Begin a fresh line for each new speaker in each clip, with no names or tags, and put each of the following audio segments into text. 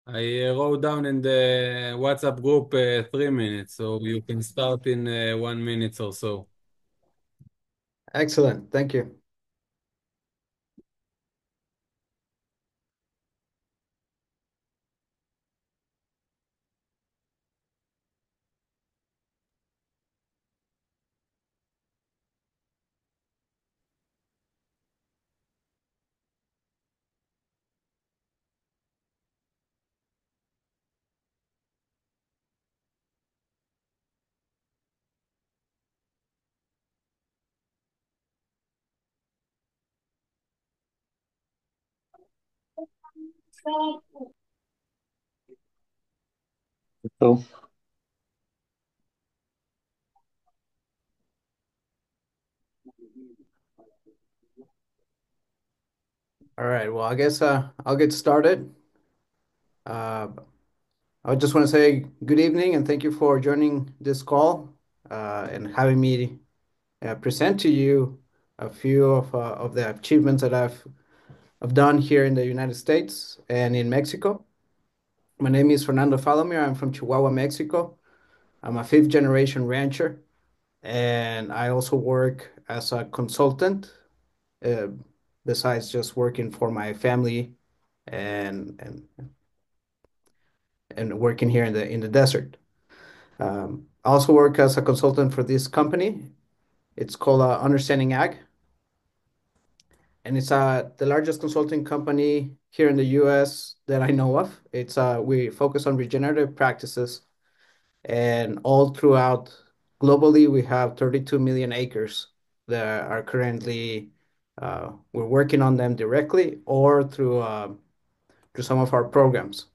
I wrote down in the WhatsApp group 3 minutes, so you can start in 1 minute or so.
Excellent. Thank you.
So,
All right. Well, I guess I'll get started. Uh, I just want to say good evening and thank you for joining this call and having me present to you a few of the achievements that I've done here in the United States and in Mexico. My name is Fernando Palomier. I'm from Chihuahua, Mexico. I'm a fifth generation rancher, and I also work as a consultant, uh, besides just working for my family and working here in the desert. I also work as a consultant for this company. It's called Understanding Ag, and it's the largest consulting company here in the U.S. that I know of. It's we focus on regenerative practices, and all throughout globally, we have 32 million acres that are currently we're working on them directly or through some of our programs.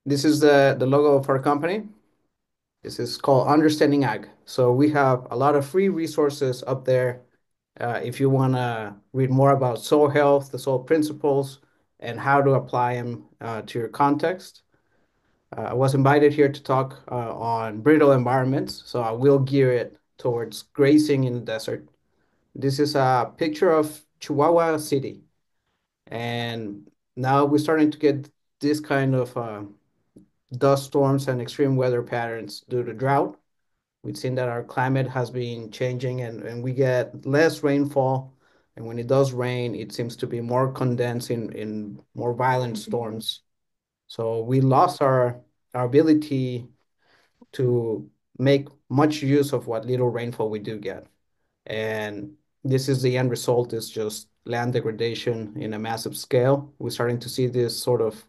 This is the logo of our company. This is called Understanding Ag. So we have a lot of free resources up there. If you want to read more about soil health, the soil principles, and how to apply them to your context. I was invited here to talk on brittle environments, so I will gear it towards grazing in the desert. This is a picture of Chihuahua City, and now we're starting to get this kind of dust storms and extreme weather patterns due to drought. We've seen that our climate has been changing and we get less rainfall. And when it does rain, it seems to be more condensed in more violent storms. So we lost our ability to make much use of what little rainfall we do get. And this is the end result is just land degradation in a massive scale. We're starting to see this sort of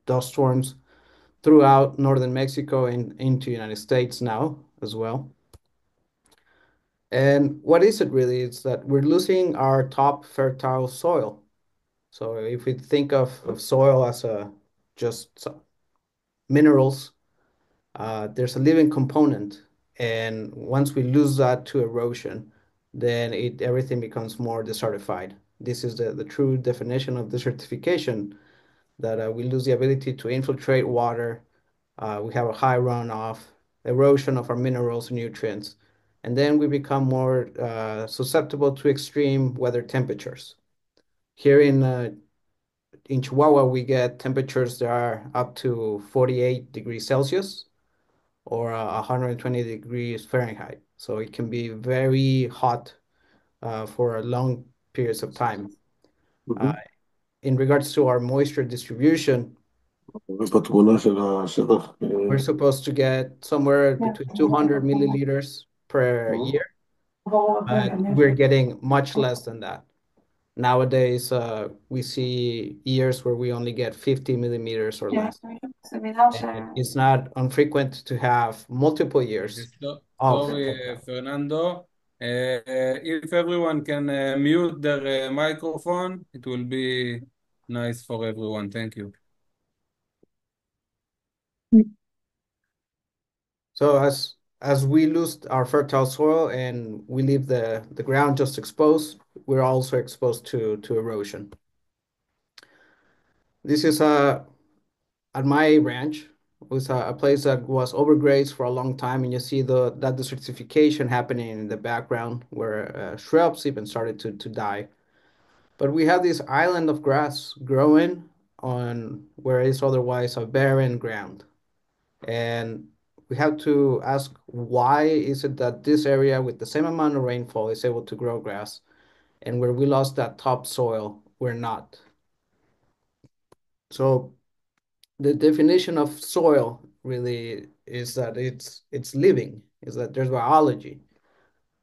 dust storms throughout northern Mexico and into United States now as well. And what is it really? It's that we're losing our top fertile soil. So if we think of soil as a just minerals, there's a living component. And once we lose that to erosion, then everything becomes more desertified. This is the true definition of desertification, that we lose the ability to infiltrate water. We have a high runoff, erosion of our minerals and nutrients, and then we become more susceptible to extreme weather temperatures. Here in Chihuahua, we get temperatures that are up to 48 degrees Celsius or 120 degrees Fahrenheit. So it can be very hot for long periods of time. Uh,
mhm.
in regards to our moisture distribution,
ובתמונה של השטח,
we're supposed to get somewhere between 200 milliliters per year, but we're getting much less than that. Nowadays, we see years where we only get 50 millimeters or less. And it's not infrequent to have multiple
Okay,
years
so,
of.
sorry, Fernando. If everyone can mute their microphone, it will be nice for everyone. Thank you.
So as we lose our fertile soil and we leave the ground just exposed, we're also exposed to erosion. This is at my ranch. It was a place that was overgrazed for a long time, and you see that desertification happening in the background where shrubs even started to die. But we have this island of grass growing on where it's otherwise a barren ground. And we have to ask, why is it that this area with the same amount of rainfall is able to grow grass, and where we lost that topsoil, we're not? So the definition of soil really is that it's living, is that there's biology.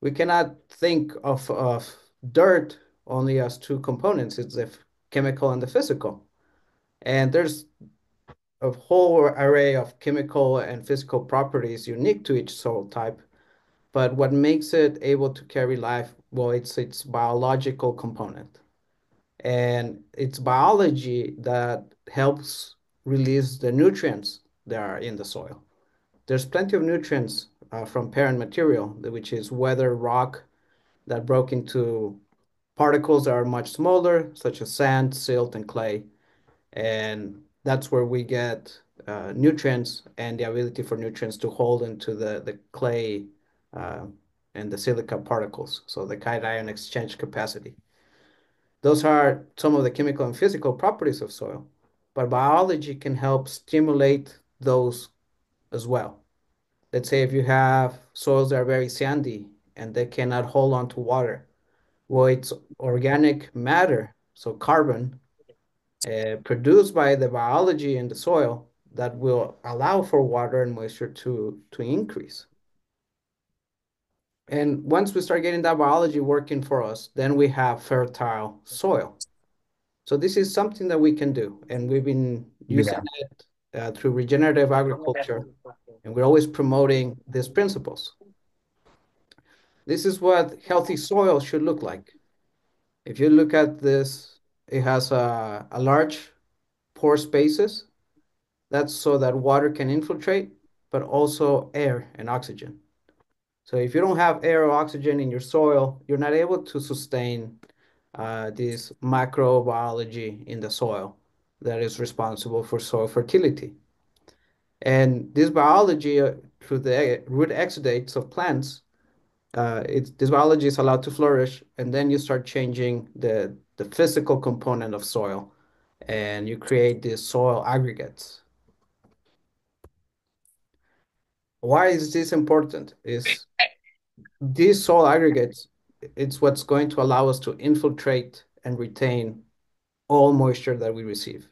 We cannot think of dirt only as two components. It's the chemical and the physical. And there's a whole array of chemical and physical properties unique to each soil type. But what makes it able to carry life, well, it's its biological component. And it's biology that helps release the nutrients that are in the soil. There's plenty of nutrients from parent material, which is weather, rock, that broke into particles that are much smaller, such as sand, silt, and clay. And that's where we get nutrients and the ability for nutrients to hold into the clay uh, and the silica particles, so the cation exchange capacity. Those are some of the chemical and physical properties of soil, but biology can help stimulate those as well. Let's say if you have soils that are very sandy and they cannot hold on to water, well, it's organic matter, so carbon, produced by the biology in the soil that will allow for water and moisture to increase. And once we start getting that biology working for us, then we have fertile soil. So this is something that we can do, and we've been using it through regenerative agriculture, and we're always promoting these principles. This is what healthy soil should look like. If you look at this, it has a large pore spaces. That's so that water can infiltrate, but also air and oxygen. So if you don't have air or oxygen in your soil, you're not able to sustain this microbiology in the soil that is responsible for soil fertility. And this biology, through the root exudates of plants, this biology is allowed to flourish, and then you start changing the physical component of soil, and you create these soil aggregates. Why is this important? Is these soil aggregates, it's what's going to allow us to infiltrate and retain all moisture that we receive.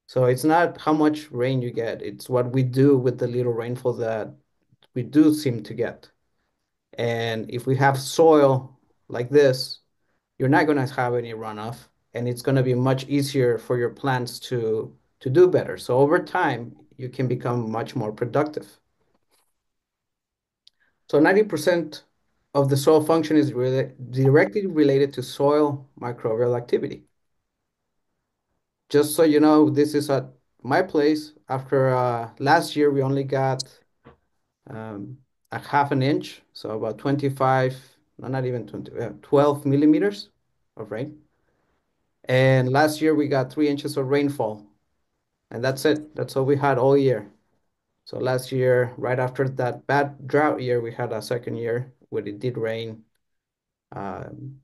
So it's not how much rain you get, it's what we do with the little rainfall that we do seem to get. And if we have soil like this, you're not going to have any runoff, and it's going to be much easier for your plants to do better. So over time, you can become much more productive. So 90% of the soil function is directly related to soil microbial activity. Just so you know, this is at my place. After last year, we only got a half an inch, so about 25, no, not even 20, 12 millimeters of rain. And last year we got 3 inches of rainfall, and that's it. That's all we had all year. So last year, right after that bad drought year, we had a second year where it did rain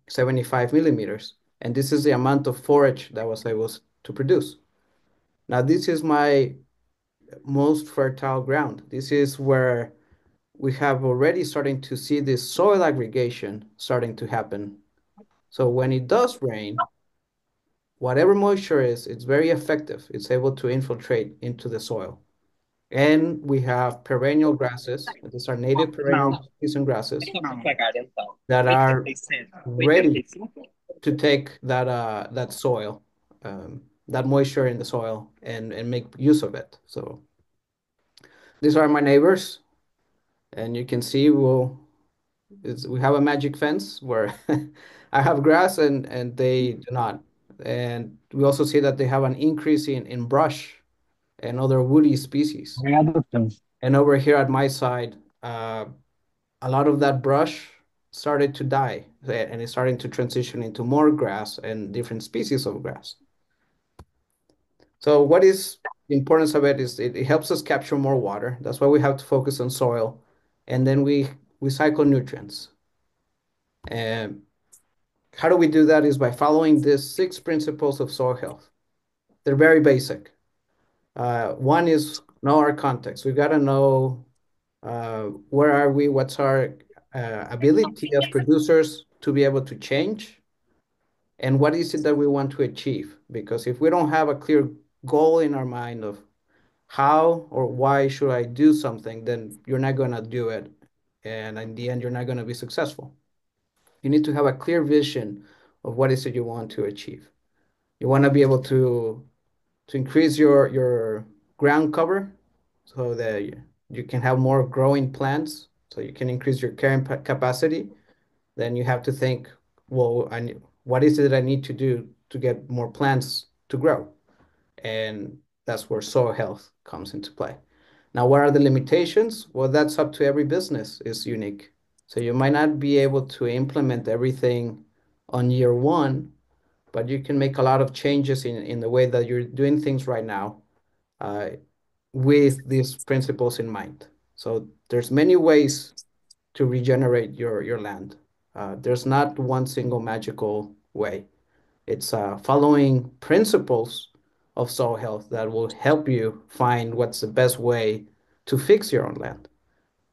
75 millimeters. And this is the amount of forage that was able to produce. Now, this is my most fertile ground. This is where we have already starting to see this soil aggregation starting to happen. So when it does rain, whatever moisture is, it's very effective. It's able to infiltrate into the soil. And we have perennial grasses. These are native perennial season grasses that are ready to take that soil, that moisture in the soil, and make use of it. So these are my neighbors, and you can see we have a magic fence where I have grass and they do not. And we also see that they have an increase in brush and other woody species. And over here at my side, a lot of that brush started to die, and it's starting to transition into more grass and different species of grass. So what is the importance of it is it helps us capture more water. That's why we have to focus on soil. And then we cycle nutrients. And how do we do that is by following these 6 principles of soil health. They're very basic. One is know our context. We've got to know where are we, what's our ability as producers to be able to change, and what is it that we want to achieve. Because if we don't have a clear goal in our mind of how or why should I do something, then you're not going to do it. And in the end, you're not going to be successful. You need to have a clear vision of what is it you want to achieve. You want to be able to increase your ground cover so that you can have more growing plants, so you can increase your carrying capacity. Then you have to think, well, what is it I need to do to get more plants to grow? And that's where soil health comes into play. Now, what are the limitations? Well, that's up to every business, is unique. So you might not be able to implement everything on year one, but you can make a lot of changes in the way that you're doing things right now uh, with these principles in mind. So there's many ways to regenerate your land. There's not one single magical way. It's following principles of soil health that will help you find what's the best way to fix your own land.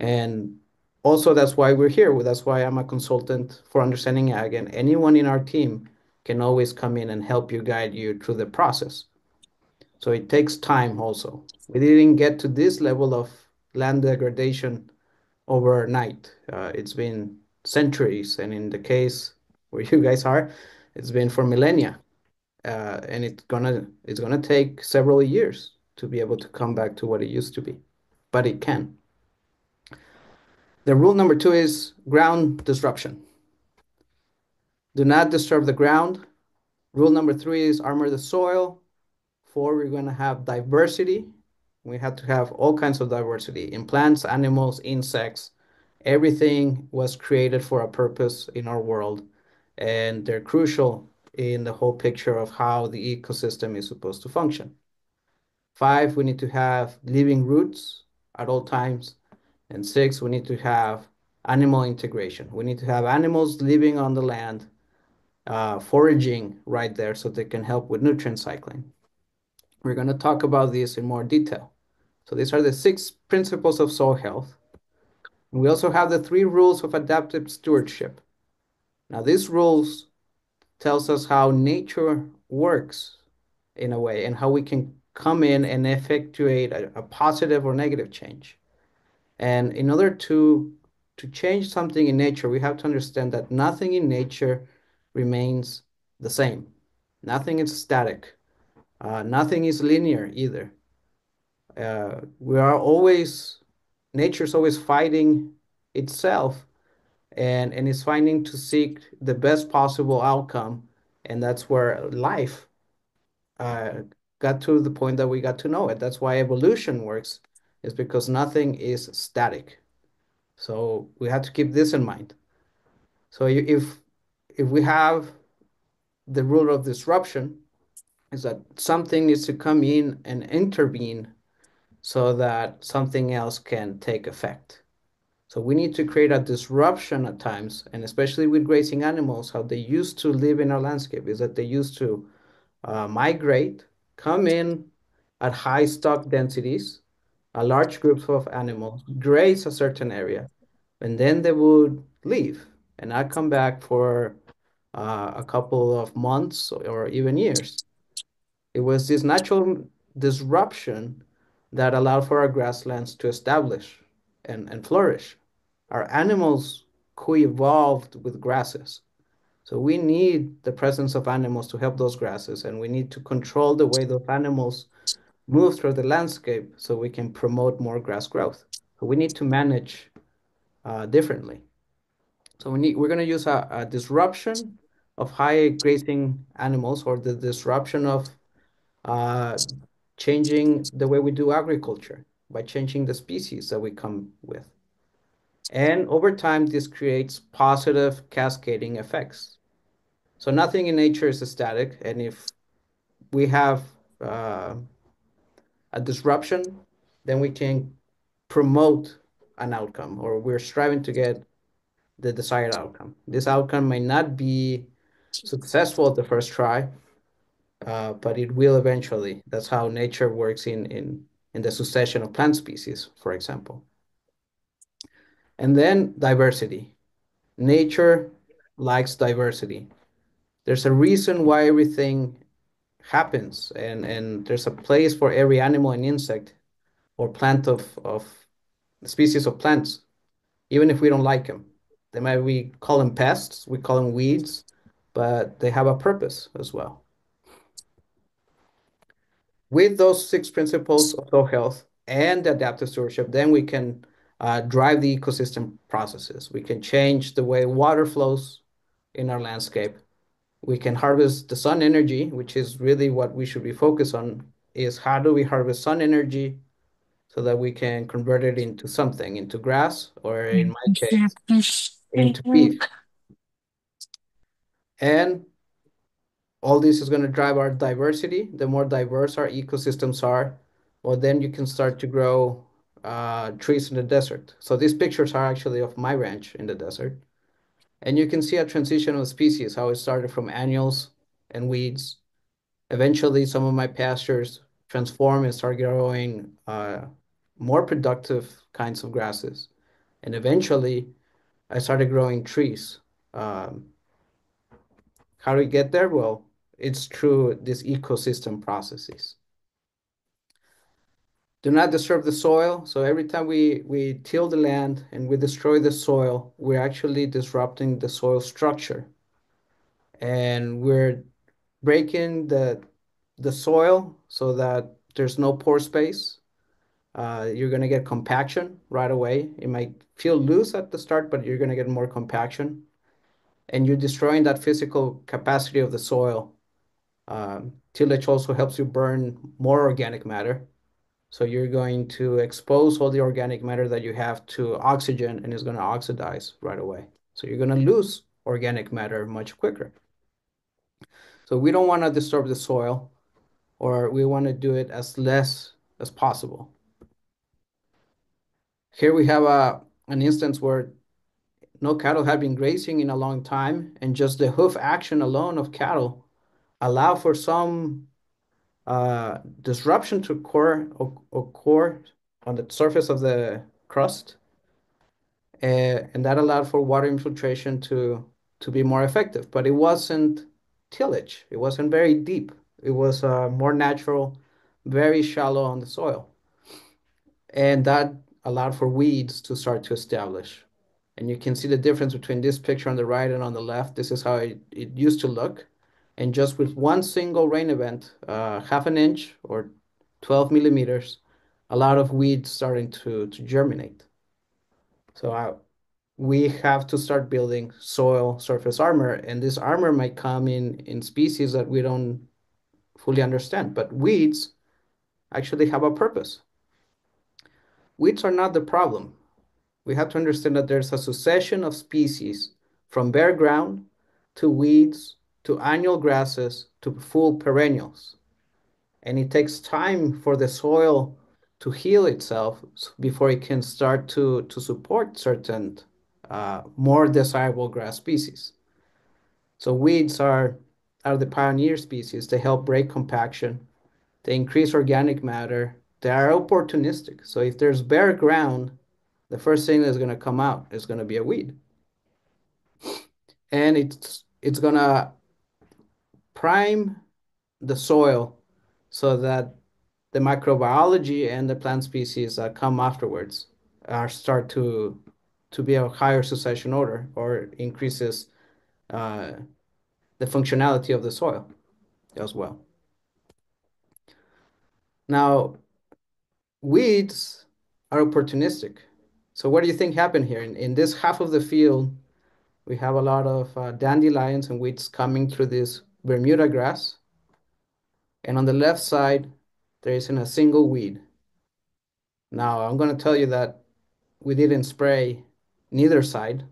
And also, that's why we're here. That's why I'm a consultant for Understanding Ag, and anyone in our team can always come in and help you, guide you through the process. So it takes time also. We didn't get to this level of land degradation overnight. It's been centuries, and in the case where you guys are, it's been for millennia. And it's gonna take several years to be able to come back to what it used to be, but it can. The rule number 2 is ground disruption. Do not disturb the ground. Rule number 3 is armor the soil. 4, we're going to have diversity. We have to have all kinds of diversity in plants, animals, insects. Everything was created for a purpose in our world, and they're crucial in the whole picture of how the ecosystem is supposed to function. 5, we need to have living roots at all times. And 6, we need to have animal integration. We need to have animals living on the land, foraging right there so they can help with nutrient cycling. We're going to talk about this in more detail. So these are the 6 principles of soil health. We also have the 3 rules of adaptive stewardship. Now, these rules tells us how nature works in a way and how we can come in and effectuate a positive or negative change. And in order to change something in nature, we have to understand that nothing in nature remains the same. Nothing is static. Nothing is linear either. We are always, nature's always fighting itself and is fighting to seek the best possible outcome. And that's where life got to the point that we got to know it. That's why evolution works, is because nothing is static. So we have to keep this in mind. So if we have the rule of disruption, is that something needs to come in and intervene so that something else can take effect. So we need to create a disruption at times, and especially with grazing animals, how they used to live in our landscape is that they used to migrate, come in at high stock densities, a large groups of animals, graze a certain area, and then they would leave and not come back for a couple of months or even years. It was this natural disruption that allowed for our grasslands to establish and flourish. Our animals co-evolved with grasses. So we need the presence of animals to help those grasses, and we need to control the way those animals move through the landscape so we can promote more grass growth. So we need to manage differently. So we're going to use a disruption of high grazing animals, or the disruption of uh, changing the way we do agriculture by changing the species that we come with. And over time, this creates positive cascading effects. So nothing in nature is static. And if we have uh, a disruption, then we can promote an outcome, or we're striving to get the desired outcome. This outcome may not be successful at the first try, but it will eventually. That's how nature works in the succession of plant species, for example. And then diversity. Nature likes diversity. There's a reason why everything happens, and there's a place for every animal and insect or plant of species of plants, even if we don't like them. We call them pests, we call them weeds, but they have a purpose as well. With those 6 principles of soil health and adaptive stewardship, then we can drive the ecosystem processes. We can change the way water flows in our landscape. We can harvest the sun energy, which is really what we should be focused on, is how do we harvest sun energy so that we can convert it into something, into grass, or in my case, into beef. And all this is going to drive our diversity. The more diverse our ecosystems are, well, then you can start to grow trees in the desert. So these pictures are actually of my ranch in the desert. And you can see a transition of species, how it started from annuals and weeds. Eventually, some of my pastures transform and start growing more productive kinds of grasses. And eventually, I started growing trees. Um, how do we get there? Well, it's through these ecosystem processes. Do not disturb the soil. So every time we till the land and we destroy the soil, we're actually disrupting the soil structure. And we're breaking the soil so that there's no pore space. You're going to get compaction right away. It might feel loose at the start, but you're going to get more compaction. And you're destroying that physical capacity of the soil. Tillage also helps you burn more organic matter. So you're going to expose all the organic matter that you have to oxygen, and it's going to oxidize right away. So you're going to lose organic matter much quicker. So we don't want to disturb the soil, or we want to do it as less as possible. Here we have an instance where no cattle have been grazing in a long time, and just the hoof action alone of cattle allow for some disruption to occur on the surface of the crust, and that allowed for water infiltration to be more effective. But it wasn't tillage. It wasn't very deep. It was more natural, very shallow on the soil. And that allowed for weeds to start to establish. And you can see the difference between this picture on the right and on the left. This is how it used to look. And just with one single rain event, half an inch or 12 millimeters, a lot of weeds starting to germinate. So we have to start building soil surface armor. And this armor might come in species that we don't fully understand. But weeds actually have a purpose. Weeds are not the problem. We have to understand that there's a succession of species from bare ground to weeds to annual grasses to full perennials. And it takes time for the soil to heal itself before it can start to support certain more desirable grass species. So weeds are the pioneer species. They help break compaction. They increase organic matter. They are opportunistic. So if there's bare ground, the first thing that's going to come out is going to be a weed. And it's going to prime the soil so that the microbiology and the plant species that come afterwards start to be a higher succession order or increases uh, the functionality of the soil as well. Now, weeds are opportunistic. So what do you think happened here? In this half of the field, we have a lot of dandelions and weeds coming through this Bermuda grass. And on the left side, there isn't a single weed. Now, I'm going to tell you that we didn't spray neither side.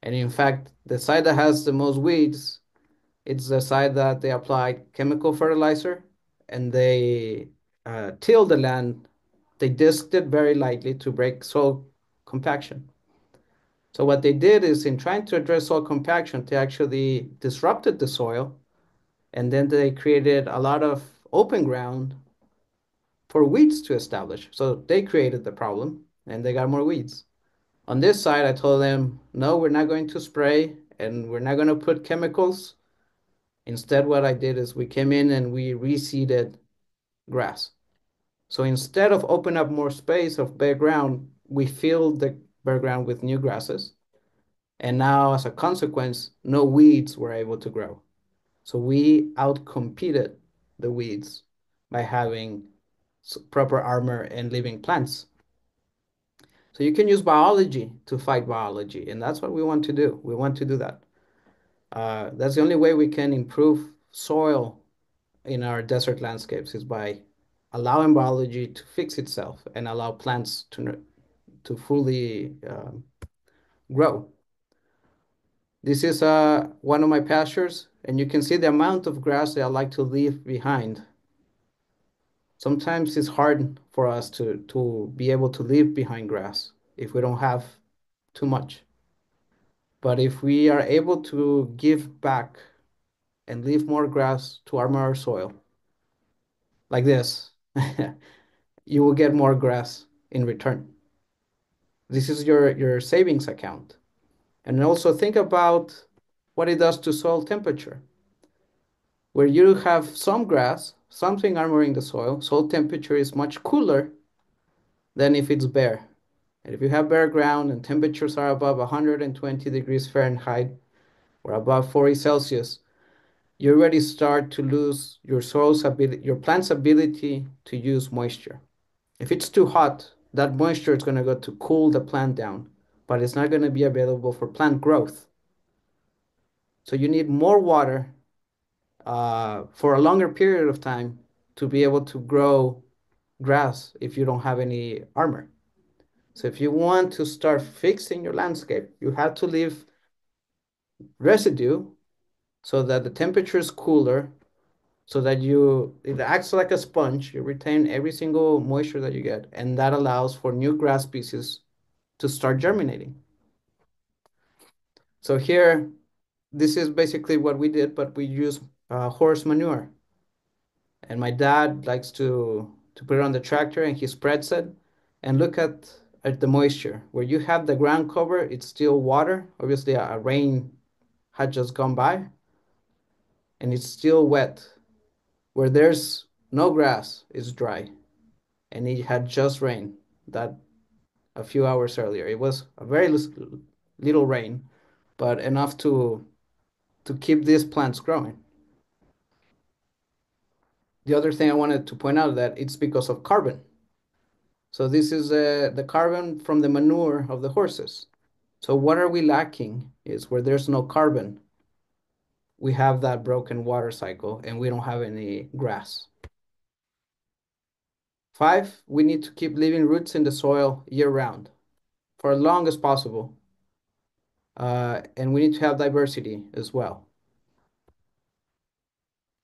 And in fact, the side that has the most weeds, it's the side that they applied chemical fertilizer and they tilled the land. They disked it very lightly to break soil compaction. So what they did is in trying to address soil compaction, they actually disrupted the soil, and then they created a lot of open ground for weeds to establish. So they created the problem and they got more weeds. On this side, I told them, no, we're not going to spray and we're not going to put chemicals. Instead, what I did is we came in and we reseeded grass. So instead of open up more space of bare ground, we filled the bare ground with new grasses. And now, as a consequence, no weeds were able to grow. So we outcompeted the weeds by having proper armor and living plants. So you can use biology to fight biology, and that's what we want to do. We want to do that. That's the only way we can improve soil in our desert landscapes is by allowing biology to fix itself and allow plants to fully grow. This is one of my pastures, and you can see the amount of grass that I like to leave behind. Sometimes it's hard for us to be able to leave behind grass if we don't have too much. But if we are able to give back and leave more grass to armor our soil, like this, you will get more grass in return. This is your savings account. And also think about what it does to soil temperature. Where you have some grass, something armoring the soil, soil temperature is much cooler than if it's bare. And if you have bare ground and temperatures are above 120 degrees Fahrenheit or above 40 Celsius, you already start to lose your soil's ability, your plant's ability to use moisture. If it's too hot, that moisture is going to go to cool the plant down, but it's not going to be available for plant growth. So you need more water for a longer period of time to be able to grow grass if you don't have any armor. So if you want to start fixing your landscape, you have to leave residue so that the temperature is cooler, so that it acts like a sponge. You retain every single moisture that you get, and that allows for new grass species to start germinating. So here, this is basically what we did, but we use horse manure. And my dad likes to put it on the tractor and he spreads it. And look at the moisture. Where you have the ground cover, it's still water. Obviously, a rain had just gone by and it's still wet. Where there's no grass, it's dry. And it had just rained that a few hours earlier. It was a very little rain, but enough to keep these plants growing. The other thing I wanted to point out that it's because of carbon. So this is the carbon from the manure of the horses. So what are we lacking is where there's no carbon, we have that broken water cycle and we don't have any grass. 5, we need to keep leaving roots in the soil year round for as long as possible. And we need to have diversity as well.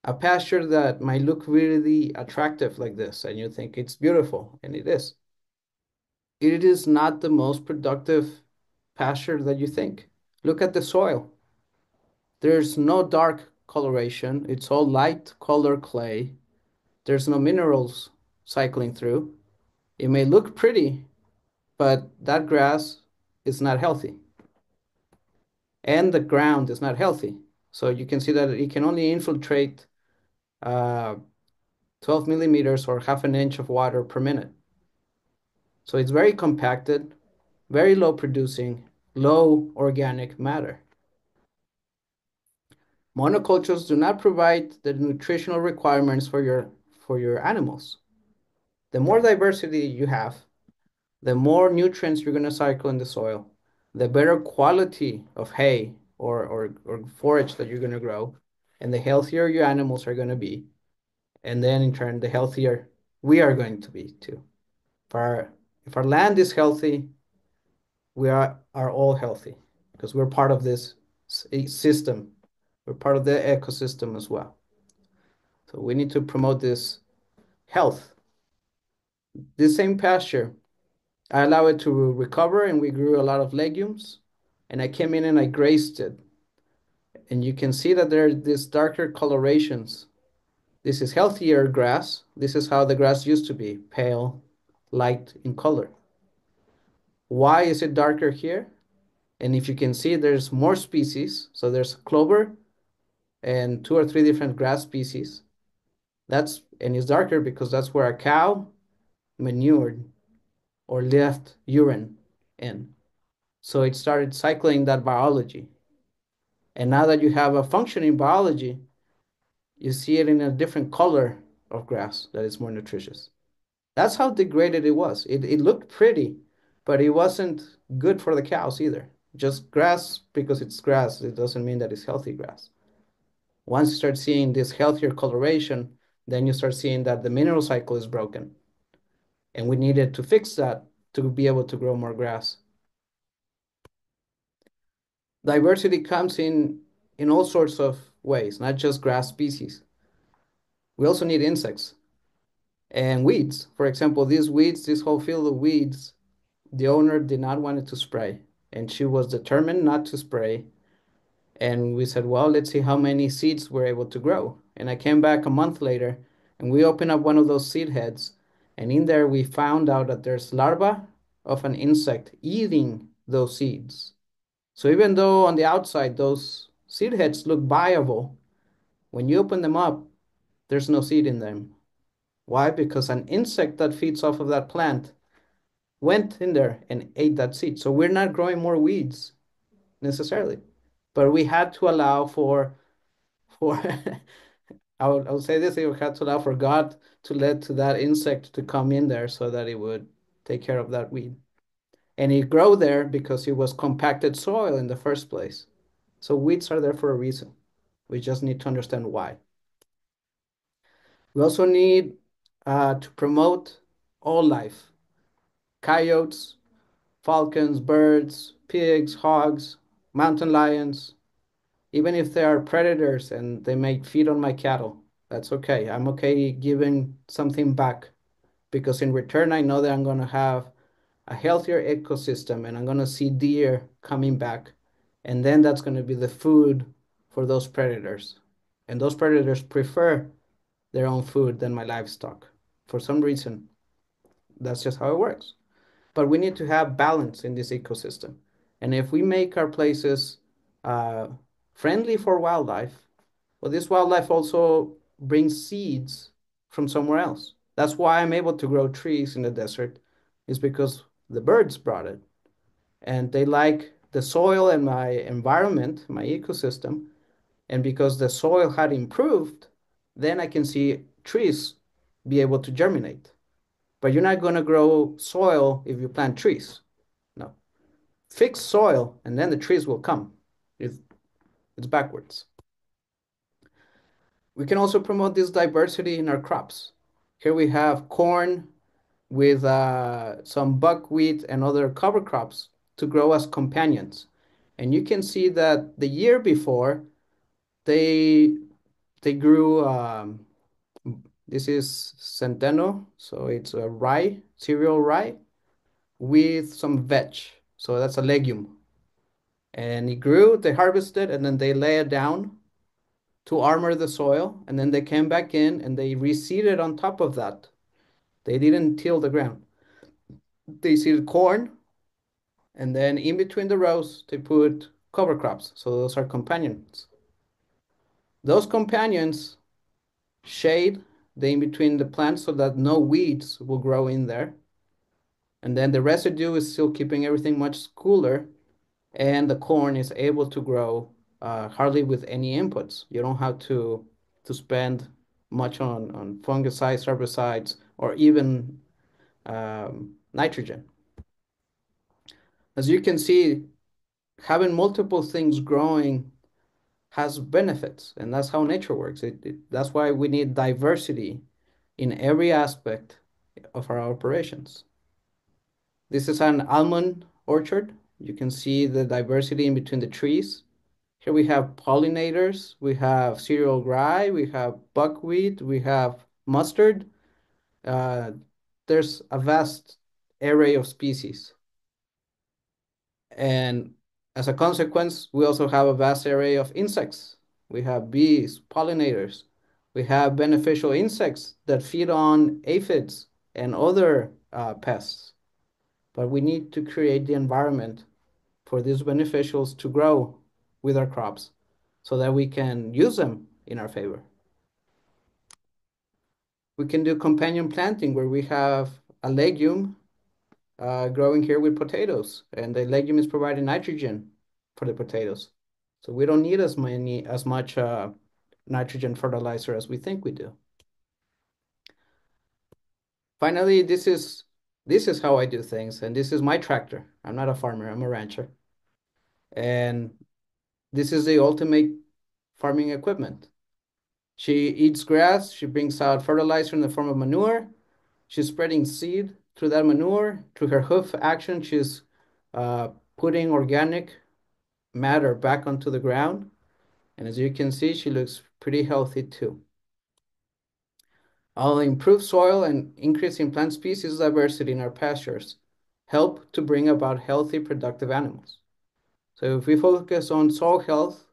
A pasture that might look really attractive like this, and you think it's beautiful, and it is. It is not the most productive pasture that you think. Look at the soil. There's no dark coloration. It's all light color clay. There's no minerals cycling through. It may look pretty, but that grass is not healthy. And the ground is not healthy. So you can see that it can only infiltrate 12 millimeters or half an inch of water per minute. So it's very compacted, very low producing, low organic matter. Monocultures do not provide the nutritional requirements for your animals. The more diversity you have, the more nutrients you're going to cycle in the soil, the better quality of hay or forage that you're going to grow, and the healthier your animals are going to be. And then in turn, the healthier we are going to be too. If our land is healthy, we are all healthy because we're part of this system. We're part of the ecosystem as well. So we need to promote this health. This same pasture, I allow it to recover and we grew a lot of legumes. and I came in and I grazed it. And you can see that there are these darker colorations. This is healthier grass. This is how the grass used to be, pale, light in color. Why is it darker here? And if you can see, there's more species. So there's clover and 2 or 3 different grass species. And it's darker because that's where a cow manured or left urine in. So it started cycling that biology. And now that you have a functioning biology, you see it in a different color of grass that is more nutritious. That's how degraded it was. It looked pretty, but it wasn't good for the cows either. Just grass, because it's grass, it doesn't mean that it's healthy grass. Once you start seeing this healthier coloration, then you start seeing that the mineral cycle is broken. And we needed to fix that to be able to grow more grass. Diversity comes in all sorts of ways, not just grass species. We also need insects and weeds. For example, these weeds, this whole field of weeds, the owner did not want it to spray, and she was determined not to spray. And we said, well, let's see how many seeds we're able to grow. And I came back a month later, and we opened up one of those seed heads, and in there we found out that there's larvae of an insect eating those seeds. So even though on the outside those seed heads look viable, when you open them up, there's no seed in them. Why? Because an insect that feeds off of that plant went in there and ate that seed. So we're not growing more weeds necessarily, but we had to allow for I would say this, we had to allow for God to let to that insect to come in there so that it would take care of that weed. And it grew there because it was compacted soil in the first place. So weeds are there for a reason. We just need to understand why. We also need to promote all life. Coyotes, falcons, birds, pigs, hogs, mountain lions, even if they are predators and they may feed on my cattle, that's okay. I'm okay giving something back because in return, I know that I'm going to have a healthier ecosystem and I'm going to see deer coming back. And then that's going to be the food for those predators. And those predators prefer their own food than my livestock. For some reason, that's just how it works. But we need to have balance in this ecosystem. And if we make our places uh, friendly for wildlife, well, this wildlife also brings seeds from somewhere else. That's why I'm able to grow trees in the desert, is because the birds brought it. And they like the soil and my environment, my ecosystem. And because the soil had improved, then I can see trees be able to germinate. But you're not going to grow soil if you plant trees. No. Fix soil and then the trees will come. It's, it's backwards. We can also promote this diversity in our crops. Here we have corn with some buckwheat and other cover crops to grow as companions. And you can see that the year before, they they grew, this is centeno, so it's a rye, cereal rye, with some veg. So that's a legume. And it grew, they harvested, and then they lay it down to armor the soil. And then they came back in and they reseeded on top of that. They didn't till the ground. They seeded corn, and then in between the rows, they put cover crops. So those are companions. Those companions shade the in between the plants so that no weeds will grow in there. And then the residue is still keeping everything much cooler, and the corn is able to grow hardly with any inputs. You don't have to spend much on fungicides, herbicides, or even nitrogen. As you can see, having multiple things growing has benefits, and that's how nature works. That's why we need diversity in every aspect of our operations. This is an almond orchard. You can see the diversity in between the trees. Here we have pollinators, we have cereal rye, we have buckwheat, we have mustard. Uh, there's a vast array of species. And As a consequence, we also have a vast array of insects. We have bees, pollinators. We have beneficial insects that feed on aphids and other pests. But we need to create the environment for these beneficials to grow with our crops so that we can use them in our favor. We can do companion planting where we have a legume growing here with potatoes, and the legume is providing nitrogen for the potatoes. So we don't need as much nitrogen fertilizer as we think we do. Finally, this is how I do things, and this is my tractor. I'm not a farmer, I'm a rancher. And this is the ultimate farming equipment. She eats grass, she brings out fertilizer in the form of manure, she's spreading seed through that manure. Through her hoof action, she's uh, putting organic matter back onto the ground. And as you can see, she looks pretty healthy too. I'll improve soil and increase in plant species diversity in our pastures help to bring about healthy, productive animals. So if we focus on soil health,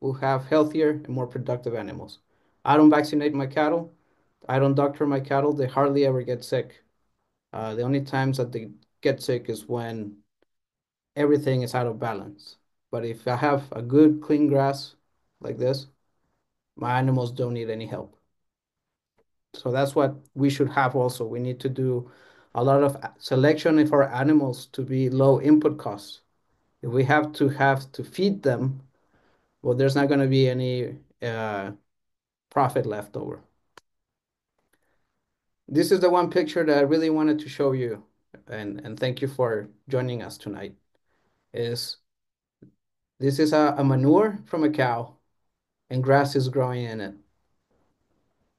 we'll have healthier and more productive animals. I don't vaccinate my cattle. I don't doctor my cattle. They hardly ever get sick. The only times that they get sick is when everything is out of balance. But if I have a good, clean grass like this, my animals don't need any help. So that's what we should have also. We need to do a lot of selection for animals to be low input costs. If we have to feed them, well, there's not going to be any profit left over. This is the one picture that I really wanted to show you, and thank you for joining us tonight. This is a manure from a cow, and grass is growing in it.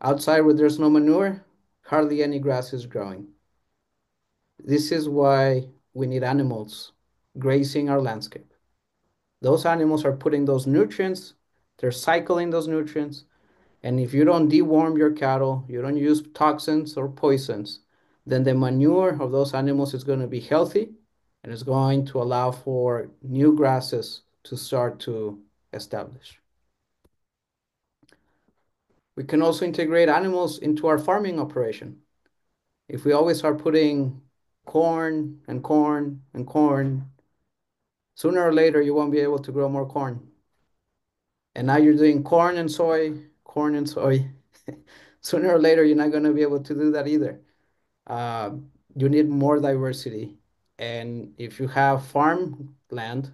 Outside where there's no manure, hardly any grass is growing. This is why we need animals grazing our landscape. Those animals are putting those nutrients, they're cycling those nutrients. And if you don't deworm your cattle, you don't use toxins or poisons, then the manure of those animals is going to be healthy and it's going to allow for new grasses to start to establish. We can also integrate animals into our farming operation. If we always are putting corn and corn and corn, sooner or later you won't be able to grow more corn. And now you're doing corn and soy, corn and soy. Sooner or later you're not going to be able to do that either. Uh, you need more diversity. And if you have farm land,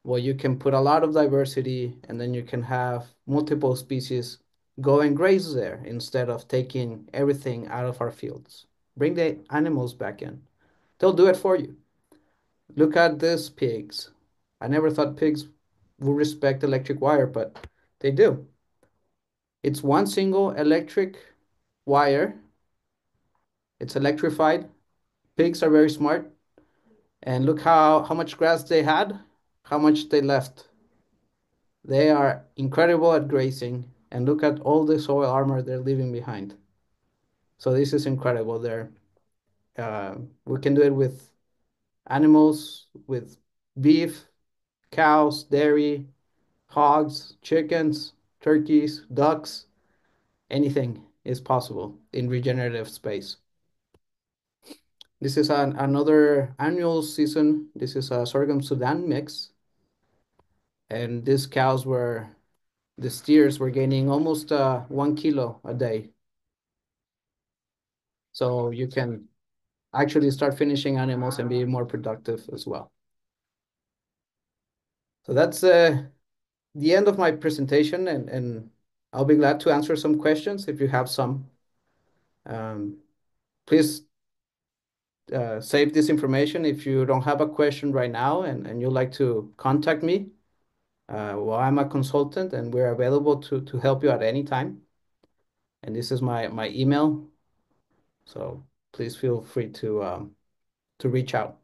well, you can put a lot of diversity and then you can have multiple species go and graze there instead of taking everything out of our fields. Bring the animals back in. They'll do it for you. Look at these pigs. I never thought pigs would respect electric wire, but they do. It's one single electric wire. It's electrified. Pigs are very smart. And look how much grass they had, how much they left. They are incredible at grazing. And look at all the soil armor they're leaving behind. So this is incredible. We can do it with animals, with beef, cows, dairy, hogs, chickens, turkeys, ducks, anything is possible in regenerative space. This is another annual season. This is a sorghum Sudan mix. And the steers were gaining almost 1 kilo a day. So you can actually start finishing animals and be more productive as well. So that's the end of my presentation, and I'll be glad to answer some questions if you have some. Please save this information if you don't have a question right now and you'd like to contact me. Well, I'm a consultant and we're available to help you at any time. And this is my email. So please feel free to reach out.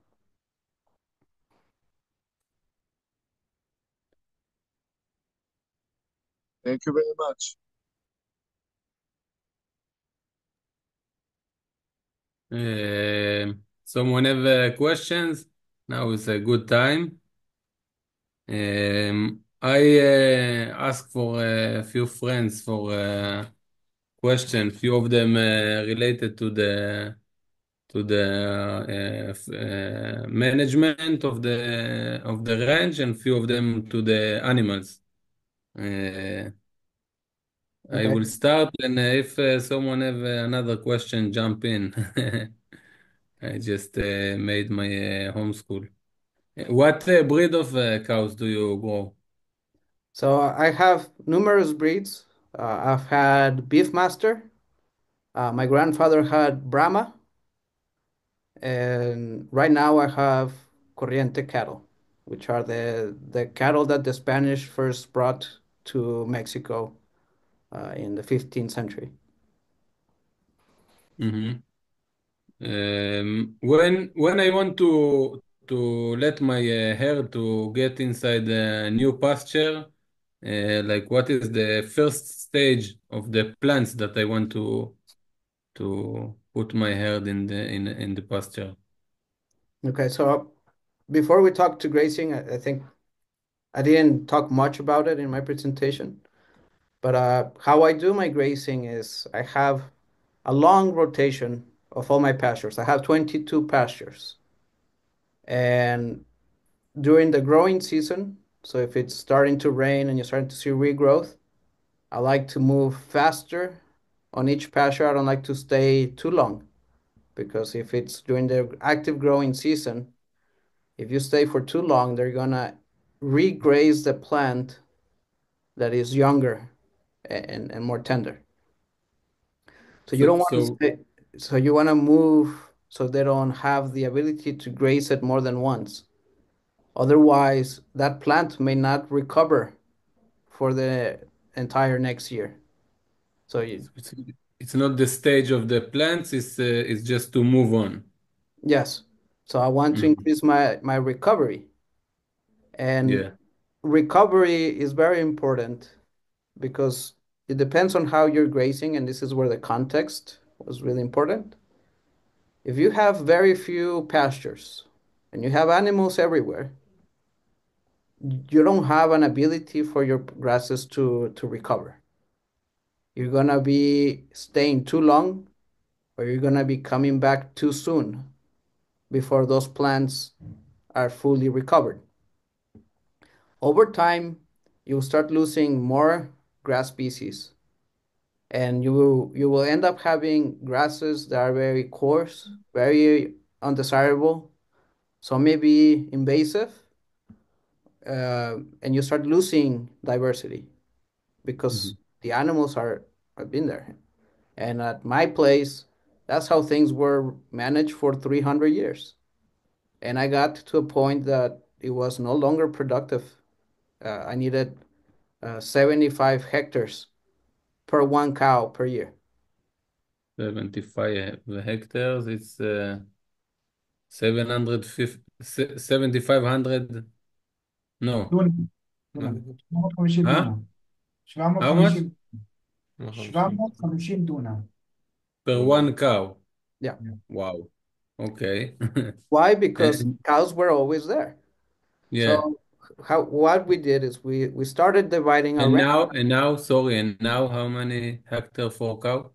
Thank you very much.
Someone have questions? Now is a good time. I asked for a few friends for question. Few of them related to the management of the ranch, and few of them to the animals. Uh, I
Okay.
will start, and if someone have another question, jump in. I just made my homeschool. What breed of cows do you grow?
So I have numerous breeds. I've had Beefmaster. My grandfather had Brahma, and right now I have Corriente cattle, which are the cattle that the Spanish first brought to Mexico in the 15th century.
Mhm. When I want to let my herd to get inside the new pasture, like what is the first stage of the plants that I want to put my herd in the pasture?
Okay, so before we talk to grazing, I think I didn't talk much about it in my presentation, but how I do my grazing is I have a long rotation of all my pastures. I have 22 pastures. And during the growing season, so if it's starting to rain and you're starting to see regrowth, I like to move faster on each pasture. I don't like to stay too long because if it's during the active growing season, if you stay for too long, they're gonna regraze the plant that is younger and more tender. So you
So,
don't want to
so
stay, so you want to move so they don't have the ability to graze it more than once. Otherwise, that plant may not recover for the entire next year. So you,
it's, it's not the stage of the plants, it's just to move on.
yes. So I want to
Mhm.
increase my recovery. And
Yeah.
recovery is very important because it depends on how you're grazing, and this is where the context was really important. If you have very few pastures and you have animals everywhere, you don't have an ability for your grasses to recover. You're gonna be staying too long, or you're gonna be coming back too soon before those plants are fully recovered. Over time, you'll start losing more grass species, and you will end up having grasses that are very coarse, very undesirable, some may be invasive, and you start losing diversity because
Mhm.
the animals are have been there. And at my place, that's how things were managed for 300 years. And I got to a point that it was no longer productive. I needed 75 hectares per one cow per year.
75 hectares, it's 750, 7,500, no.
דונם, דונם, 750
Huh?
דונם,
How much?
750,
150.
750 דונם.
Per one cow.
Yeah.
Wow. Okay.
Why? Because
And
cows were always there.
yeah.
So what we did is we started dividing our
And
ranch.
now, sorry, and now how many hectare for cow?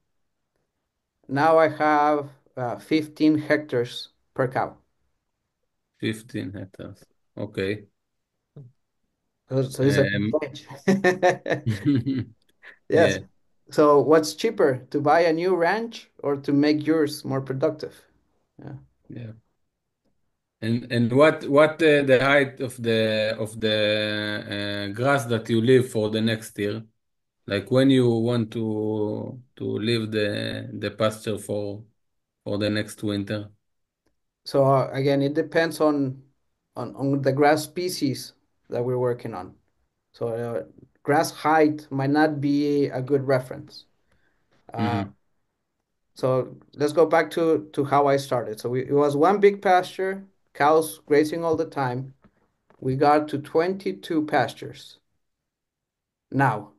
Now I have 15 hectares per cow.
15 hectares. Okay.
So it's a
Um,
good range. Yes.
yeah,
So what's cheaper, to buy a new ranch or to make yours more productive? Yeah.
yeah. And what the height of the grass that you leave for the next year? Like when you want to leave the pasture for the next winter.
So again, it depends on the grass species that we're working on. So grass height might not be a good reference. Uh,
Mm-hmm.
so let's go back to how I started. So it was one big pasture, cows grazing all the time. We got to 22 pastures. Now,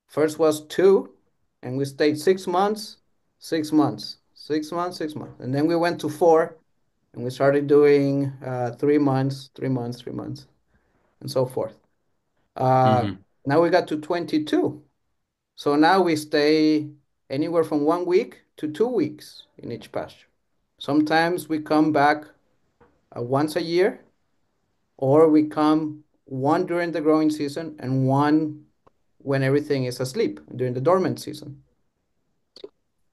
first was two, and we stayed 6 months, 6 months, 6 months, 6 months. And then we went to four, and we started doing 3 months, 3 months, 3 months, and so forth.
Mm-hmm.
Now we got to 22. So now we stay anywhere from 1 week to 2 weeks in each pasture. Sometimes we come back once a year, or we come one during the growing season and one when everything is asleep during the dormant season.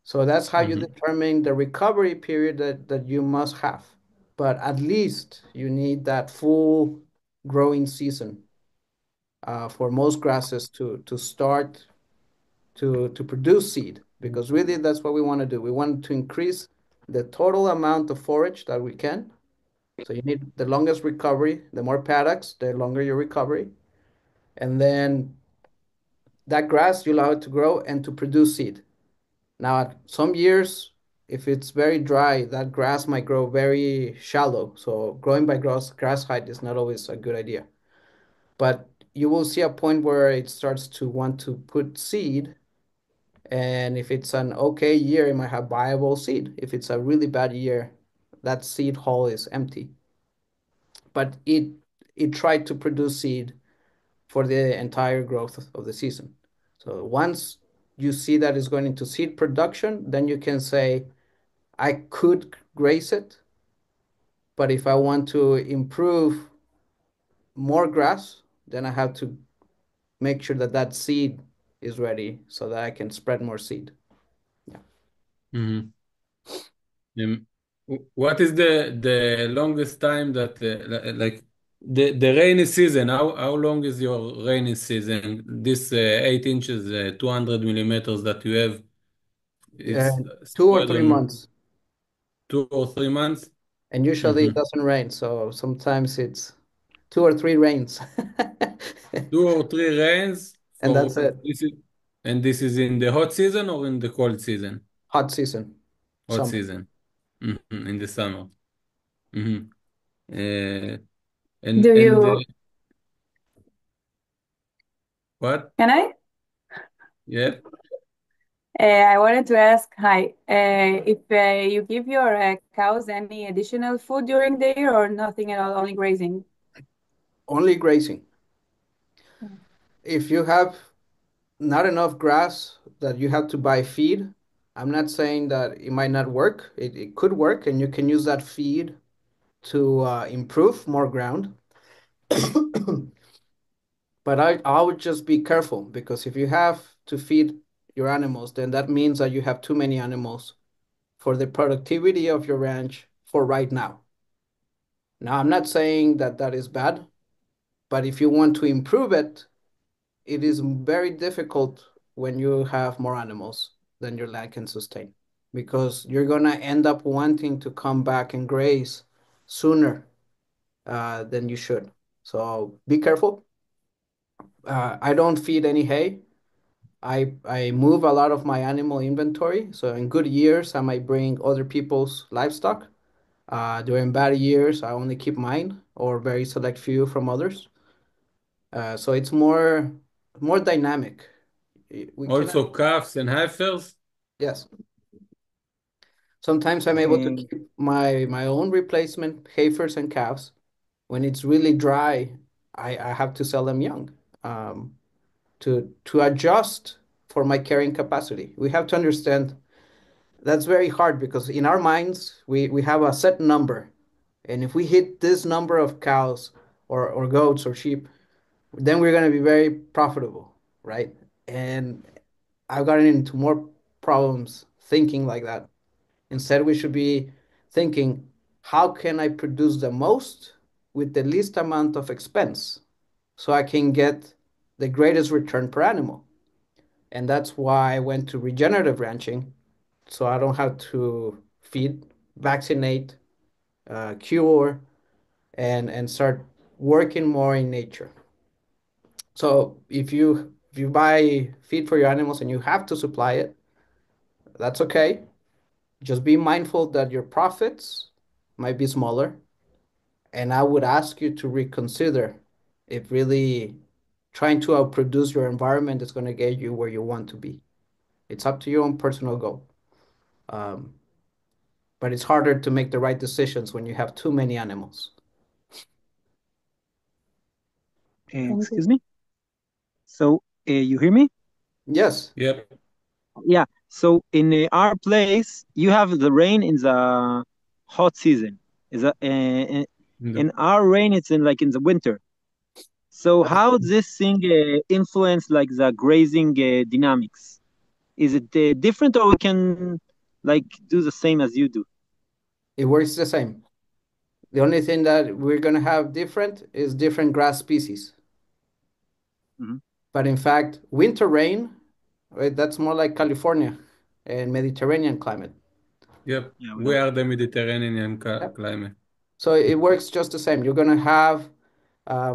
So that's how you
Mm-hmm.
determine the recovery period that you must have. But at least you need that full growing season for most grasses to start to produce seed, because really that's what we want to do. We want to increase the total amount of forage that we can. So you need the longest recovery, the more paddocks, the longer your recovery. And then that grass you allow it to grow and to produce seed. Now, some years, if it's very dry, that grass might grow very shallow. So growing by grass height is not always a good idea. But you will see a point where it starts to want to put seed. And if it's an okay year, it might have viable seed. If it's a really bad year, that seed hole is empty. But it tried to produce seed for the entire growth of the season. So once you see that it's going into seed production, then you can say, I could graze it, but if I want to improve more grass, then I have to make sure that that seed is ready so that I can spread more seed. Yeah.
Mm-hmm. What is the longest time that like the rainy season? How long is your rainy season? This 8 inches, 200 millimeters that you have,
Uh,
it's
2 or 3 months.
2 or 3 months.
And usually it
Mm-hmm.
doesn't rain, so sometimes it's 2 or 3 rains.
2 or 3 rains
And that's
for
it.
this is, and this is in the hot season or in the cold season?
Hot season,
Hot
summer.
season. Mm-hmm. In the summer. Mm-hmm. Uh,
Do
and
you,
what?
can I?
Yeah.
I wanted to ask, hi, if you give your cows any additional food during the year or nothing at all, only grazing?
Only grazing.
Mm.
If you have not enough grass that you have to buy feed, I'm not saying that it might not work. It could work, and you can use that feed to improve more ground. But I would just be careful, because if you have to feed your animals, then that means that you have too many animals for the productivity of your ranch for right now. Now, I'm not saying that that is bad, but if you want to improve it, it is very difficult when you have more animals than your land can sustain, because you're gonna end up wanting to come back and graze sooner than you should. So be careful. I don't feed any hay. I move a lot of my animal inventory. So in good years, I might bring other people's livestock. During bad years, I only keep mine or very select few from others. So it's more dynamic. We cannot.
Also calves and heifers.
Yes. Sometimes I'm able to
And
keep my own replacement heifers and calves. When it's really dry, I have to sell them young, um, to adjust for my carrying capacity. We have to understand that's very hard, because in our minds we have a set number, and if we hit this number of cows or goats or sheep, then we're going to be very profitable, right? And I've gotten into more problems thinking like that. Instead, we should be thinking, how can I produce the most with the least amount of expense so I can get the greatest return per animal? And that's why I went to regenerative ranching, so I don't have to feed, vaccinate, cure, and start working more in nature. So if you buy feed for your animals and you have to supply it, that's okay. Just be mindful that your profits might be smaller, and I would ask you to reconsider if really trying to outproduce your environment is going to get you where you want to be. It's up to your own personal goal. Um, but it's harder to make the right decisions when you have too many animals.
Thank you.
excuse me.
So you hear me?
Yes.
Yep.
Yeah. So in our place, you have the rain in the hot season. Is that in our rain? It's in like in the winter. So how this thing influence like the grazing dynamics? Is it different, or we can like do the same as you do?
It works the same. The only thing that we're going to have different is different grass species.
Mhm.
But in fact, winter rain, right, that's more like California and Mediterranean climate.
Yep.
Yeah, we
We
know.
are the Mediterranean
Yep.
climate.
So it works just the same. You're going to have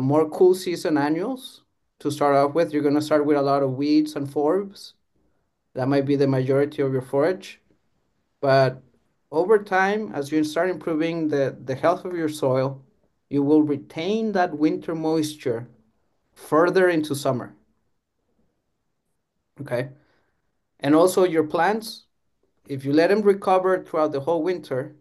more cool season annuals to start off with. You're going to start with a lot of weeds and forbs. That might be the majority of your forage. But over time, as you start improving the health of your soil, you will retain that winter moisture further into summer. Okay. And also your plants, if you let them recover throughout the whole winter,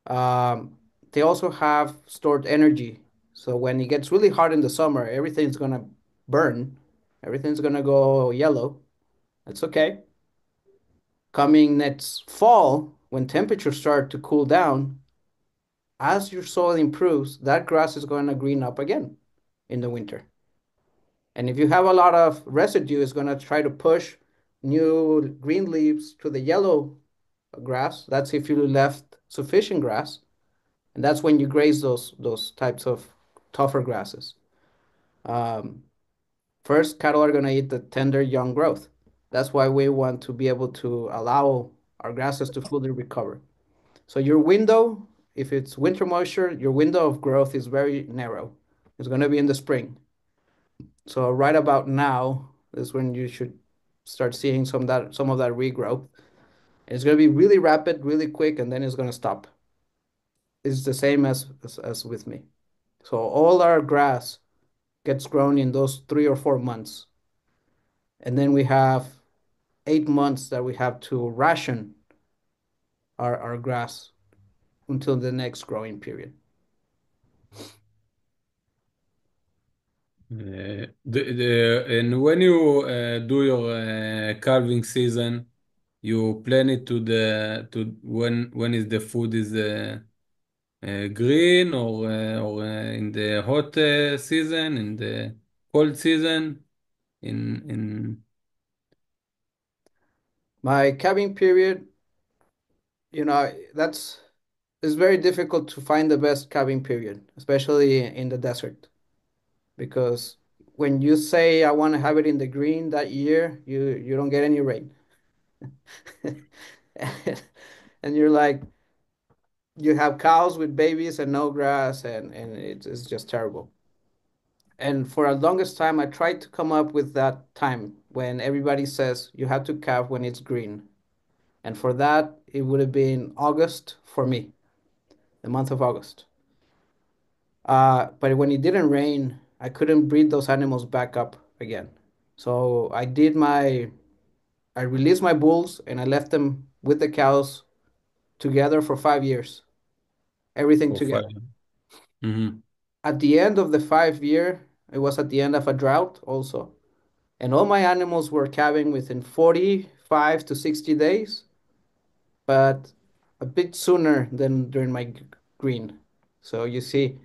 um, they also have stored energy. So when it gets really hot in the summer, everything's gonna burn, everything's gonna go yellow. That's okay. Coming next fall, when temperatures start to cool down, as your soil improves, that grass is going to green up again in the winter. And if you have a lot of residue, it's going to try to push new green leaves to the yellow grass. That's if you left sufficient grass. And that's when you graze those types of tougher grasses. Um, First, cattle are going to eat the tender young growth. That's why we want to be able to allow our grasses to fully recover. So your window, if it's winter moisture, your window of growth is very narrow. It's going to be in the spring. So right about now is when you should start seeing some of that regrowth. It's going to be really rapid, really quick, and then it's going to stop. It's the same as with me. So all our grass gets grown in those 3 or 4 months. And then we have 8 months that we have to ration our grass until the next growing period.
And when you do your calving season, you plan it to when is the food is green or in the hot season, in the cold season, in
My calving period, that's it's very difficult to find the best calving period, especially in the desert, because when you say I want to have it in the green that year, you don't get any rain. And you're like, you have cows with babies and no grass, and it's just terrible. And for the longest time, I tried to come up with that time when everybody says you have to calve when it's green. And for that, it would have been August for me, the month of August. But when it didn't rain, I couldn't breed those animals back up again. So I released my bulls and I left them with the cows together for 5 years, everything
for
together.
5. Mm-hmm.
At the end of the 5 year, it was at the end of a drought also. And all my animals were calving within 45 to 60 days, but a bit sooner than during my green. So you see,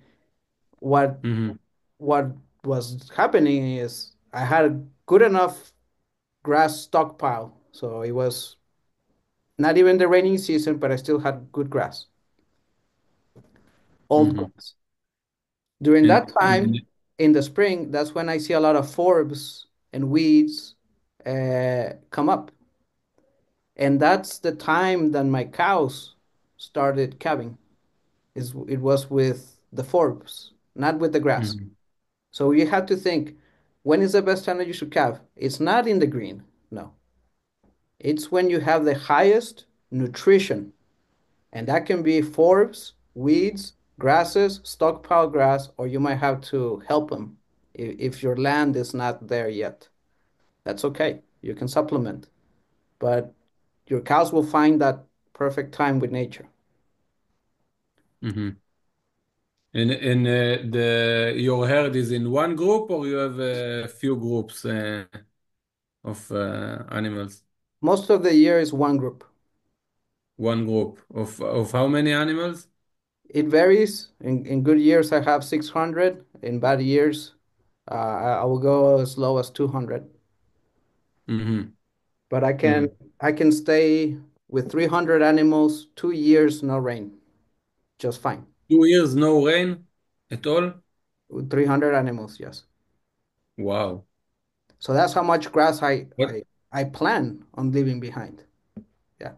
what
Mm-hmm.
what was happening is I had a good enough grass stockpile. So it was not even the raining season, but I still had good grass, old
Mm-hmm.
grass. During that
And
time in the spring, that's when I see a lot of forbs and weeds come up. And that's the time that my cows started calving. It was with the forbs, not with the grass.
mhm.
So you have to think, when is the best time that you should calve? It's not in the green. No. It's when you have the highest nutrition. And that can be forbs, weeds, grasses, stockpile grass, or you might have to help them if your land is not there yet. That's okay. You can supplement. But your cows will find that perfect time with nature.
Mhm. And your herd is in one group, or you have a few groups of animals?
Most of the year is one group.
One group of how many animals?
It varies. In good years, I have 600. In bad years, I will go as low as 200.
Mm-hmm.
But I can
Mm-hmm.
I can stay with 300 animals, 2 years, no rain, just fine.
2 years, no rain at all?
With 300 animals, yes.
Wow.
So that's how much grass I
What?
I, I plan on leaving behind. Yeah.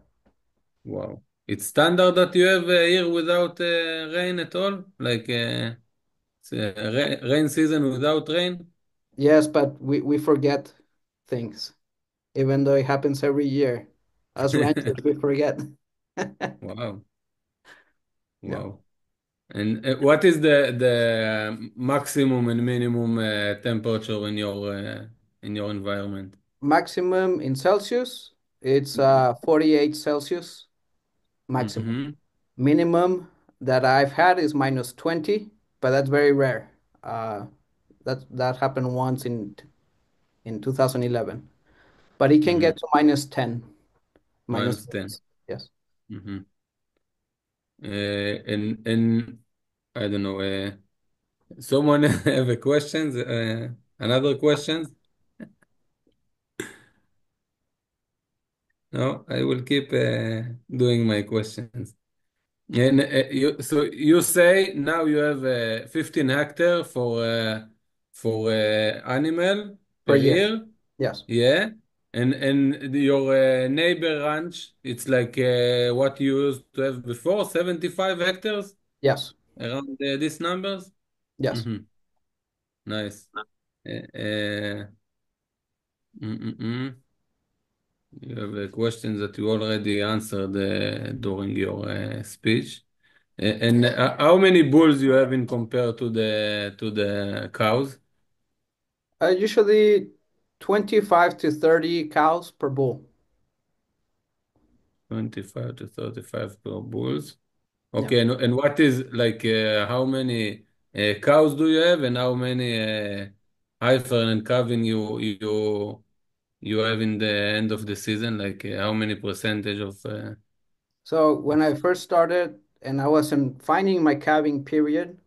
Wow. It's standard that you have a year without rain at all? Like it's a rain season without rain?
Yes, but we forget things, even though it happens every year. Us ranchers, we forget.
Wow.
Yeah.
Wow. And what is the maximum and minimum temperature in your environment?
Maximum in Celsius, it's 48 Celsius maximum.
Mm-hmm.
Minimum that I've had is -20, but that's very rare. Uh, that happened once in 2011. But it can
Mm-hmm.
get to -10, minus
-10.
yes.
Mm-hmm. And I don't know. Someone have a questions? Another questions? No, I will keep doing my questions. And so you say now you have 15 hectare for animal
Per
per
year.
year,
Yes.
yeah. And your neighbor ranch, it's like what you used to have before, 75 hectares
Yes.
around these numbers.
Yes.
Mm-hmm. Nice. Uh, uh, mm, mm, mm. You have questions that you already answered during your speech. And how many bulls you have in compared to the cows?
Usually 25 to 30 cows per bull.
25 to 35 per bulls.
Yeah.
Okay, and what is like how many cows do you have, and how many heifer and calving you have in the end of the season? Like how many percentage
So when
of
I first started and I wasn't finding my calving period,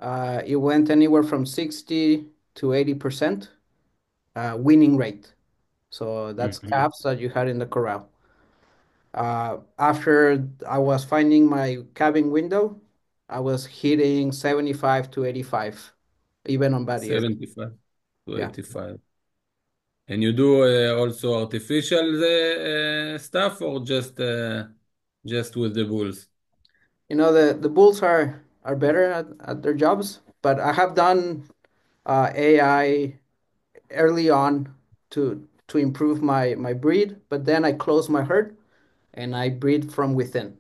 it went anywhere from 60 to 80% winning rate. So that's
Mhm.
calves that you had in the corral. After I was finding my calving window, I was hitting 75 to 85, even on bad years.
75 to
Yeah.
85? And you do also artificial stuff, or just with the bulls?
You know, the bulls are better at their jobs, but I have done AI early on to improve my breed, but then I close my herd and I breed from within.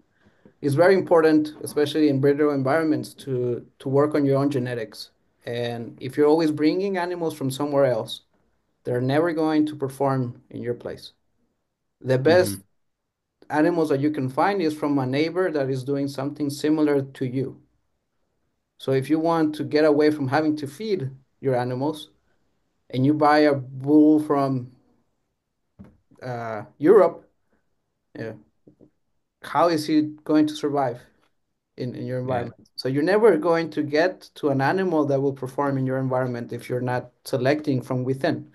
It's very important, especially in breeder environments, to work on your own genetics. And if you're always bringing animals from somewhere else, they're never going to perform in your place. The best
Hmm.
animals that you can find is from a neighbor that is doing something similar to you. So if you want to get away from having to feed your animals and you buy a bull from Europe, yeah, how is he going to survive in your
Yeah.
environment? So you're never going to get to an animal that will perform in your environment if you're not selecting from within.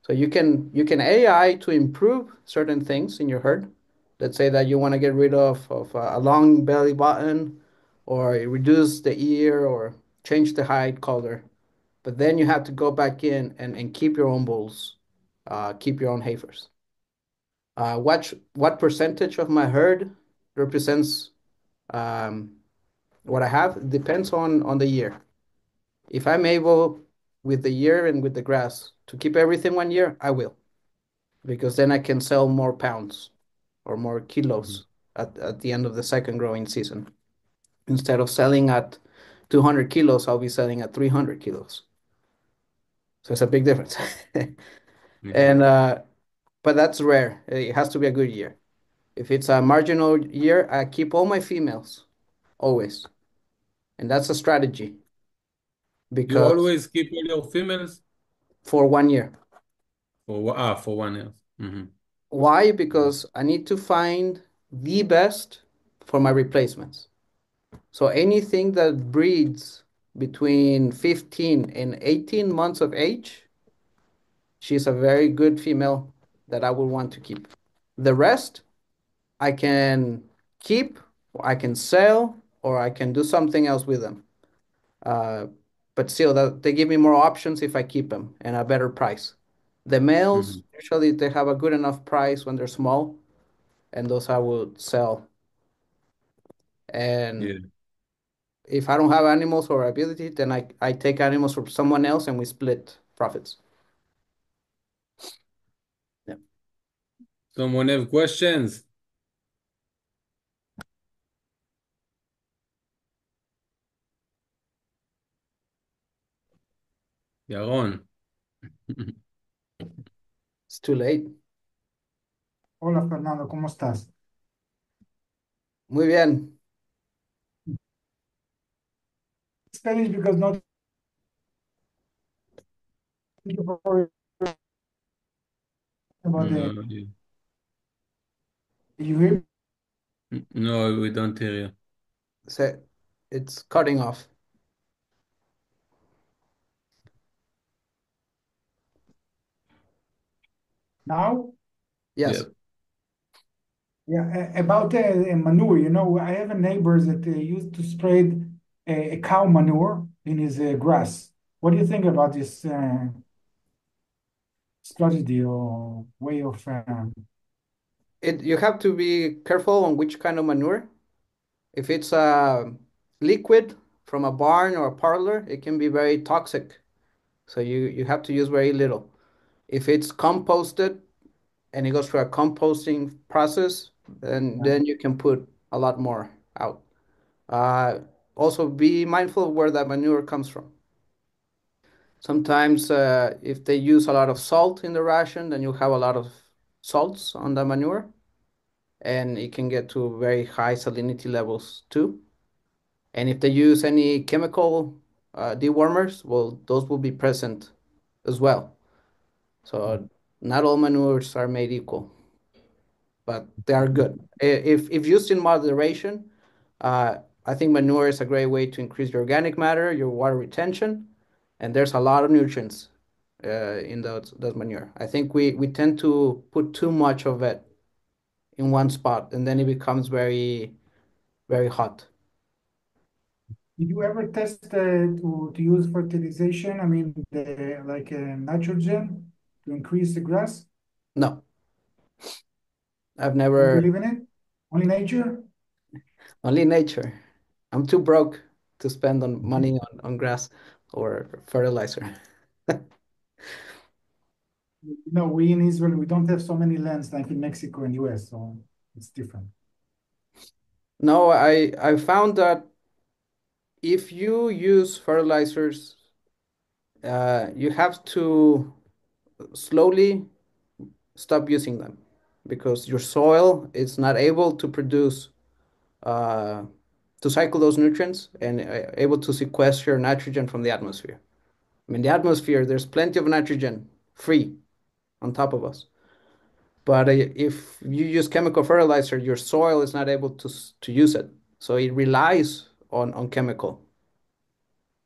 So you can AI to improve certain things in your herd. Let's say that you want to get rid of a long belly button, or reduce the ear, or change the height color. But then you have to go back in and keep your own bulls, keep your own heifers. What percentage of my herd represents um, what I have depends on the year. If I'm able with the year and with the grass to keep everything 1 year, I will, because then I can sell more pounds or more
Mhm.
kilos at the end of the second growing season. Instead of selling at 200 kilos, I'll be selling at 300 kilos. So it's a big difference.
Yeah.
And but that's rare. It has to be a good year. If it's a marginal year, I keep all my females always. And that's a strategy
You
because
always keep all your females
for 1 year.
for 1 year.
Why? Because I need to find the best for my replacements. So anything that breeds between 15 and 18 months of age, she's a very good female that I would want to keep. The rest, I can keep, I can sell, or I can do something else with them. But still, they give me more options if I keep them and a better price. The males, usually they have a good enough price when they're small, and those I would sell. And
Yeah.
if I don't have animals or ability, then I take animals from someone else and we split profits. Yeah.
Someone have questions? Yaron.
It's too late.
Hola Fernando, ¿cómo estás?
Muy bien.
Spanish because not thank you for about the
No,
you hear
no, we don't hear you.
So it's cutting off.
now?
Yes.
Yeah, about manure, you know, I have a neighbor that used to spread a cow manure in his grass. What do you think about this strategy or way of
You have to be careful on which kind of manure. If it's a liquid from a barn or a parlor, it can be very toxic. So you have to use very little. If it's composted and it goes through a composting process, then you can put a lot more out. Uh, Also be mindful of where that manure comes from. Sometimes if they use a lot of salt in the ration, then you have a lot of salts on the manure, and it can get to very high salinity levels too. And if they use any chemical dewormers, well, those will be present as well. So not all manures are made equal, but they are good. If used in moderation, I think manure is a great way to increase your organic matter, your water retention, and there's a lot of nutrients in those manure. I think we tend to put too much of it in one spot, and then it becomes very, very hot.
did you ever test to use fertilization? I mean, like nitrogen to increase the grass?
No, I've
Don't
never,
believe in it? Only nature?
only nature. I'm too broke to spend on money on grass or fertilizer.
No, we in Israel, we don't have so many lands like in Mexico and US, so it's different.
No, I found that if you use fertilizers, you have to slowly stop using them because your soil is not able to produce uh, to cycle those nutrients and able to sequester nitrogen from the atmosphere. I mean, the atmosphere, there's plenty of nitrogen free on top of us. But if you use chemical fertilizer, your soil is not able to use it. So it relies on chemical.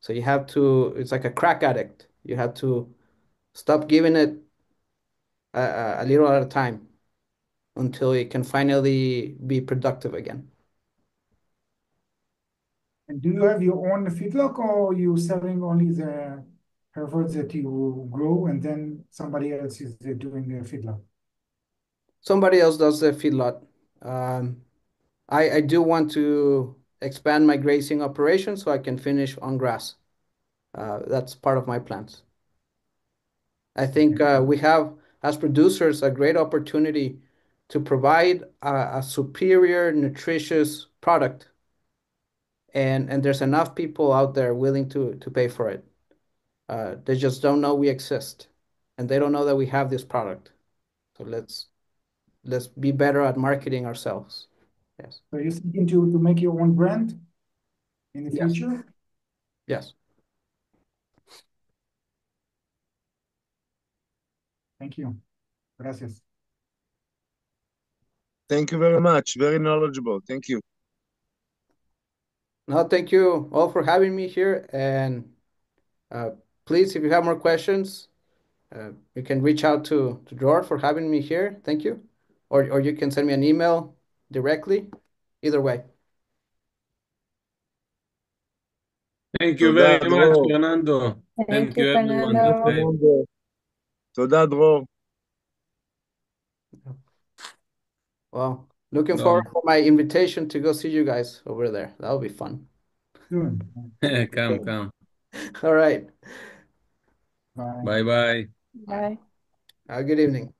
So you have to, it's like a crack addict. You have to stop giving it a little at a time until it can finally be productive again.
And do you have your own feedlot or you selling only the herefords that you grow and then somebody else is doing the feedlot?
Somebody else does the feedlot. Um, I do want to expand my grazing operation so I can finish on grass. That's part of my plans. I think we have, as producers, a great opportunity to provide a superior, nutritious product, and there's enough people out there willing to pay for it. They just don't know we exist, and they don't know that we have this product. So let's be better at marketing ourselves. Yes.
So you're seeking to make your own brand? in the
Yes.
future?
Yes.
Thank you. Gracias.
Thank you very much. Very knowledgeable. Thank you.
No, thank you all for having me here. And please, if you have more questions, you can reach out to George for having me here. Thank you. Or you can send me an email directly. Either way.
Thank you
תודה,
very much,
דרור.
Fernando.
Thank
Thank
you,
you, everyone.
Fernando.
Good day.
פרננדו. תודה, דרור.
Well, looking
No.
forward for my invitation to go see you guys over there. That'll be fun.
Soon.
Come.
All right.
Bye.
Bye bye.
Bye.
Have a good evening.